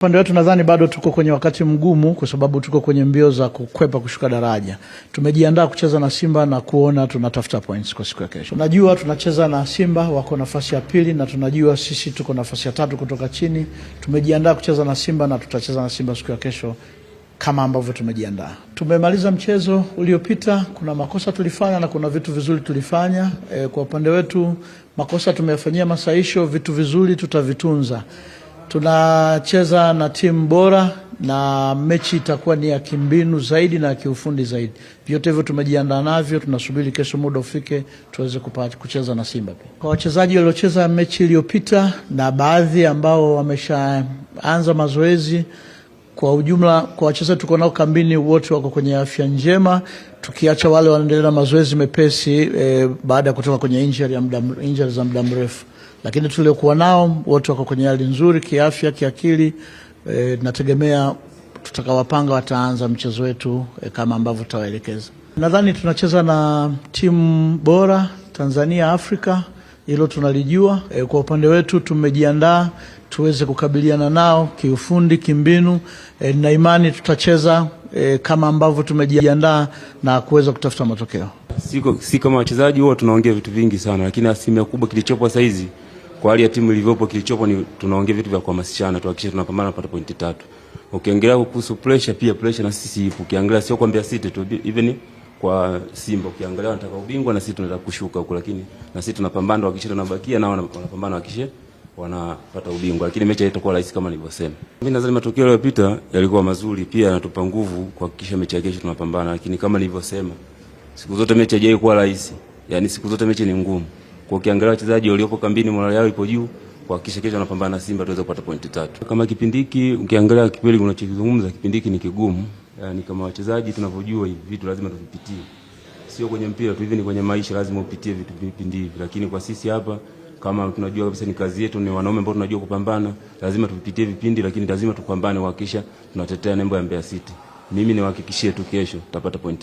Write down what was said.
Upande wetu nadhani bado tuko kwenye wakati mgumu kwa sababu tuko kwenye mbio za kukwepa kushuka daraja. Tumejiandaa kucheza na Simba na kuona tunatafuta points kwa siku ya kesho. Tunajua tunacheza na Simba wako nafasi ya pili na tunajua sisi tuko nafasi ya tatu kutoka chini. Tumejiandaa kucheza na Simba na tutacheza na Simba siku ya kesho kama ambavyo tumejiandaa. Tumemaliza mchezo uliopita, kuna makosa tulifanya na kuna vitu vizuri tulifanya. Kwa upande wetu makosa tumeyafanyia masahisho, vitu vizuri tutavitunza. Tunacheza na timu bora na mechi itakuwa ni ya kimbinu zaidi na kiufundi zaidi. Vyote hivyo tumejiandaa navyo, tunasubiri kesho muda ufike tuweze kucheza na Simba pia. Kwa wachezaji waliocheza mechi iliyopita na baadhi ambao wameshaanza mazoezi, kwa ujumla kwa wachezaji tuko nao kambini wote wako kwenye afya njema, tukiacha wale wanaendelea na mazoezi mepesi baada ya kutoka kwenye injury za muda mrefu. Lakini tuliokuwa nao wote wako kwenye hali nzuri kiafya, kiakili. Nategemea tutakawapanga wataanza mchezo wetu kama ambavyo tutawaelekeza. Nadhani tunacheza na timu bora Tanzania, Afrika, hilo tunalijua. Kwa upande wetu tumejiandaa tuweze kukabiliana nao kiufundi, kimbinu. Na imani tutacheza kama ambavyo tumejiandaa na kuweza kutafuta matokeo. Si kama wachezaji huwa tunaongea vitu vingi sana, lakini asilimia kubwa kilichopo sasa hizi kwa hali ya timu ilivyopo, kilichopo ni tunaongea vitu vya kuhamasishana, tuhakikishe tunapambana kupata pointi 3. Ukiangalia kuhusu pressure, pia pressure na sisi ipo. Ukiangalia sio kwa Mbeya City tu, even kwa Simba ukiangalia wanataka ubingwa na sisi tunataka kushuka huko, lakini na sisi tunapambana kuhakikisha tunabakia na wanapambana kuhakikisha wanapata ubingwa, lakini mechi haitakuwa rahisi kama nilivyosema. Mimi nadhani matokeo yaliyopita yalikuwa mazuri, pia yanatupa nguvu kuhakikisha mechi ya kesho tunapambana, lakini kama nilivyosema siku zote mechi haijaikuwa rahisi. Yaani siku zote mechi ni ngumu. Kwa ukiangalia wachezaji waliopo kambini morale yao ipo juu, kuhakikisha kesho wanapambana na Simba tuweze kupata pointi 3. Kama kipindi hiki ukiangalia kipindi unachozungumza, kipindi hiki ni kigumu. Yaani kama wachezaji tunavyojua hivi vitu lazima tuvipitie. Sio kwenye mpira tu, hivi ni kwenye maisha lazima upitie vitu vipindi hivi. Lakini kwa sisi hapa kama tunajua kabisa ni kazi yetu, ni wanaume ambao tunajua kupambana, lazima tuvipitie vipindi, lakini lazima tupambane kuhakikisha tunatetea nembo ya Mbeya City. Mimi niwahakikishie tu kesho tutapata pointi.